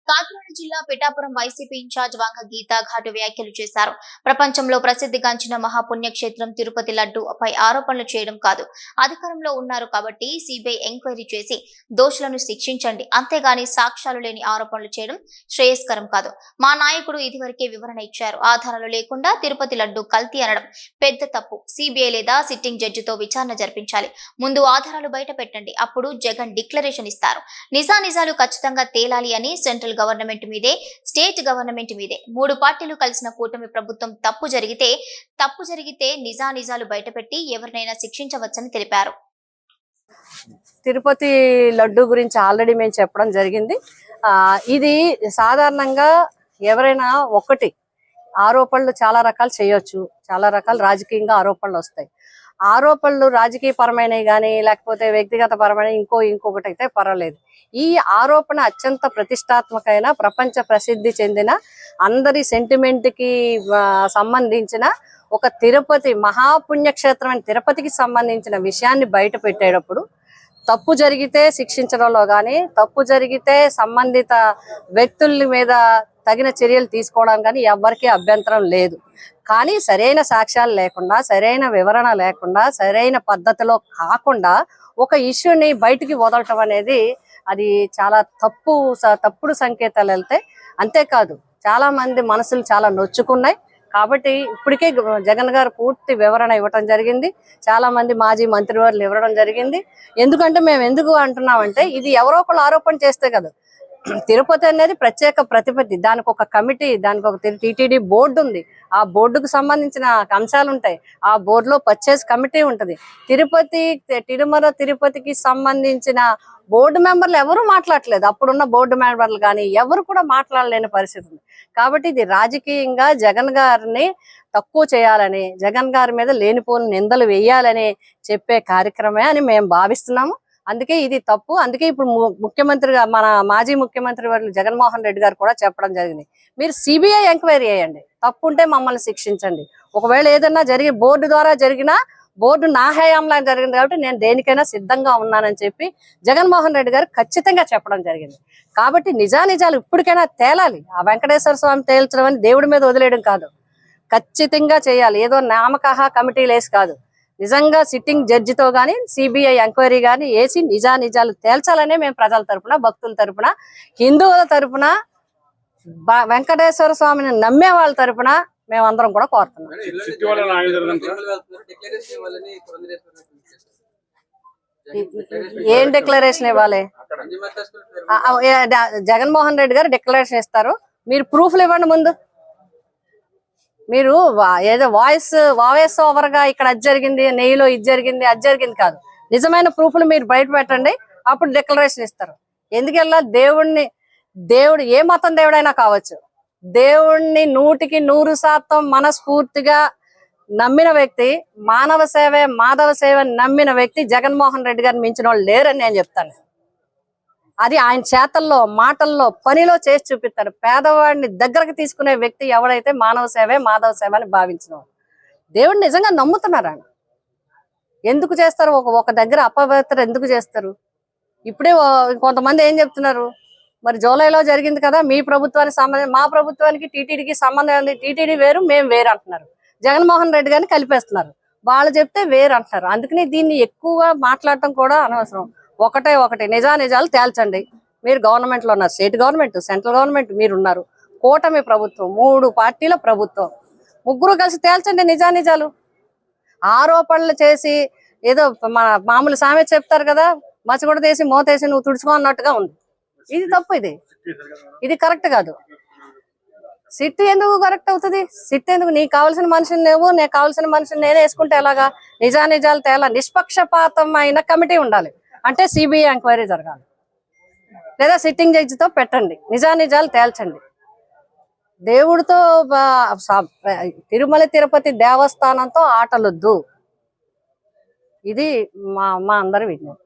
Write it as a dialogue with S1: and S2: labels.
S1: కాకినాడ జిల్లా Pithapuram YCP incharge వంగ గీత ఘాటు వ్యాఖ్యలు చేశారు. ప్రపంచంలో ప్రసిద్ధిగాంచిన మహాపుణ్యక్షేత్రం తిరుపతి లడ్డూపై ఆరోపణలు చేయడం కాదు. అధికారంలో ఉన్నారు కాబట్టి సిబిఐ ఎంక్వైరీ చేసి దోషులను శిక్షించండి. అంతేగాని సాక్ష్యాలు లేని ఆరోపణలు చేయడం శ్రేయస్కరం కాదు. మా నాయకుడు ఇదివరకే వివరణ ఇచ్చారు. ఆధారాలు లేకుండా తిరుపతి లడ్డు కల్తీ అనడం పెద్ద తప్పు. సిబిఐ లేదా సిట్టింగ్ జడ్జితో విచారణ జరిపించాలి. ముందు ఆధారాలు బయట పెట్టండి. అప్పుడు జగన్ డిక్లరేషన్ ఇస్తారు. నిజానిజాలు ఖచ్చితంగా తేలాలి అని సెంట్రల్ గవర్నమెంట్ మీదే, స్టేట్ గవర్నమెంట్ మీదే, 3 పార్టీలు కలిసిన కూటమి ప్రభుత్వం తప్పు జరిగితే నిజానిజాలు బయటపెట్టి ఎవరినైనా శిక్షించవచ్చని తెలిపారు.
S2: తిరుపతి లడ్డు గురించి ఆల్రెడీ మేము చెప్పడం జరిగింది. ఇది సాధారణంగా ఎవరైనా ఒకటి ఆరోపణలు చాలా రకాలు చేయొచ్చు, చాలా రకాల రాజకీయంగా ఆరోపణలు వస్తాయి. ఆరోపణలు రాజకీయ పరమైనవి కానీ లేకపోతే వ్యక్తిగత పరమైన ఇంకొకటి అయితే పర్వాలేదు. ఈ ఆరోపణ అత్యంత ప్రతిష్టాత్మకమైన, ప్రపంచ ప్రసిద్ధి చెందిన, అందరి సెంటిమెంట్ కి సంబంధించిన ఒక తిరుపతి మహాపుణ్యక్షేత్రమైన తిరుపతికి సంబంధించిన విషయాన్ని బయట పెట్టేటప్పుడు తప్పు జరిగితే శిక్షించడంలో కానీ, తప్పు జరిగితే సంబంధిత వ్యక్తుల మీద తగిన చర్యలు తీసుకోవడం కానీ ఎవరికీ అభ్యంతరం లేదు. కానీ సరైన సాక్ష్యాలు లేకుండా, సరైన వివరణ లేకుండా, సరైన పద్ధతిలో కాకుండా ఒక ఇష్యూని బయటికి వదలటం అనేది అది చాలా తప్పుడు సంకేతాలు వెళ్తాయి. అంతేకాదు చాలా మంది మనసులు చాలా నొచ్చుకున్నాయి. కాబట్టి ఇప్పటికే జగన్ గారు పూర్తి వివరణ ఇవ్వటం జరిగింది. చాలా మంది మాజీ మంత్రివర్యులు ఇవ్వడం జరిగింది. ఎందుకంటే మేము ఎందుకు అంటున్నామంటే ఇది ఎవరో ఒకళ్ళు ఆరోపణ చేస్తే కదా. తిరుపతి అనేది ప్రత్యేక ప్రతిపత్తి, దానికి ఒక కమిటీ, దానికి ఒక టీటీడీ బోర్డు ఉంది. ఆ బోర్డుకు సంబంధించిన అంశాలు ఉంటాయి. ఆ బోర్డులో పర్చేస్ కమిటీ ఉంటుంది. తిరుమల తిరుపతికి సంబంధించిన బోర్డు మెంబర్లు ఎవరు మాట్లాడలేదు. అప్పుడున్న బోర్డు మెంబర్లు కానీ ఎవరు కూడా మాట్లాడలేని పరిస్థితి ఉంది. కాబట్టి ఇది రాజకీయంగా జగన్ గారిని తక్కువ చేయాలని, జగన్ గారి మీద లేనిపోని నిందలు వేయాలని చెప్పే కార్యక్రమే అని మేము భావిస్తున్నాము. అందుకే ఇది తప్పు. అందుకే ఇప్పుడు ముఖ్యమంత్రిగా మన మాజీ ముఖ్యమంత్రి వారు జగన్మోహన్ రెడ్డి గారు కూడా చెప్పడం జరిగింది, మీరు సిబిఐ ఎంక్వైరీ చేయండి, తప్పు ఉంటే మమ్మల్ని శిక్షించండి. ఒకవేళ ఏదన్నా బోర్డు ద్వారా జరిగినా బోర్డు నా హయాంలో జరిగింది కాబట్టి నేను దేనికైనా సిద్ధంగా ఉన్నానని చెప్పి జగన్మోహన్ రెడ్డి గారు ఖచ్చితంగా చెప్పడం జరిగింది. కాబట్టి నిజానిజాలు ఇప్పటికైనా తేలాలి. ఆ వెంకటేశ్వర స్వామి తేల్చడం అని దేవుడి మీద వదిలేయడం కాదు, ఖచ్చితంగా చేయాలి. ఏదో నామకాహ కమిటీలు వేసి కాదు, నిజంగా సిట్టింగ్ జడ్జితో గానీ సిబిఐ ఎంక్వైరీ గానీ వేసి నిజానిజాలు తేల్చాలనే మేము ప్రజల తరపున, భక్తుల తరపున, హిందువుల తరపున, వెంకటేశ్వర స్వామిని నమ్మే వాళ్ళ తరపున మేమందరం కూడా కోరుతున్నాం. ఏం డిక్లరేషన్ ఇవ్వాలి? జగన్మోహన్ రెడ్డి గారు డిక్లరేషన్ ఇస్తారు, మీరు ప్రూఫ్లు ఇవ్వండి. ముందు మీరు ఏదో వాయిస్ ఓవర్ గా ఇక్కడ అది జరిగింది, నెయ్యిలో ఇది జరిగింది, అది జరిగింది కాదు, నిజమైన ప్రూఫ్లు మీరు బయట పెట్టండి, అప్పుడు డిక్లరేషన్ ఇస్తారు. ఎందుకెళ్ళా దేవుడు ఏ మతం దేవుడైనా కావచ్చు, దేవుణ్ణి 100% మనస్ఫూర్తిగా నమ్మిన వ్యక్తి, మానవ సేవే మాధవ సేవ నమ్మిన వ్యక్తి జగన్మోహన్ రెడ్డి గారిని మించిన వాళ్ళు లేరని నేను చెప్తాను. అది ఆయన చేతల్లో, మాటల్లో, పనిలో చేసి చూపిస్తారు. పేదవాడిని దగ్గరకు తీసుకునే వ్యక్తి ఎవడైతే మానవ సేవే మాధవ సేవ అని భావించిన దేవుడిని నిజంగా నమ్ముతున్నారు. ఆయన ఎందుకు చేస్తారు? ఒక దగ్గర అపవిత్ర ఎందుకు చేస్తారు? ఇప్పుడే కొంతమంది ఏం చెప్తున్నారు, మరి జూలైలో జరిగింది కదా, మీ ప్రభుత్వానికి సంబంధం, మా ప్రభుత్వానికి టీటీడీకి సంబంధం ఉంది, టీటీడీ వేరు మేము వేరు అంటున్నారు. జగన్మోహన్ రెడ్డి గారిని కలిపేస్తున్నారు. వాళ్ళు చెప్తే వేరు అంటున్నారు. అందుకని దీన్ని ఎక్కువగా మాట్లాడటం కూడా అనవసరం. ఒకటి నిజానిజాలు తేల్చండి. మీరు గవర్నమెంట్ లో ఉన్నారు, స్టేట్ గవర్నమెంట్, సెంట్రల్ గవర్నమెంట్, మీరున్నారు, కూటమి ప్రభుత్వం, 3 పార్టీల ప్రభుత్వం, ముగ్గురు కలిసి తేల్చండి నిజానిజాలు. ఆరోపణలు చేసి ఏదో మన మామూలు సామెత చెప్తారు కదా, మచ్చగొడ తీసి మోతేసి నువ్వు తుడుచుకో అన్నట్టుగా ఉంది. ఇది తప్పు. ఇది కరెక్ట్ కాదు. సిట్ ఎందుకు కరెక్ట్ అవుతుంది? సిట్ ఎందుకు? నీకు కావాల్సిన మనిషిని నువ్వు, నేను కావాల్సిన మనిషిని నేనే వేసుకుంటే ఎలాగా? నిజానిజాలు తేలా, నిష్పక్షపాతమైన కమిటీ ఉండాలి. అంటే సిబిఐ ఎంక్వైరీ జరగాలి, లేదా సిట్టింగ్ జడ్జితో పెట్టండి, నిజానిజాలు తేల్చండి. దేవుడితో తిరుమల తిరుపతి దేవస్థానంతో ఆటలొద్దు. ఇది మా అందరి విజ్ఞప్తి.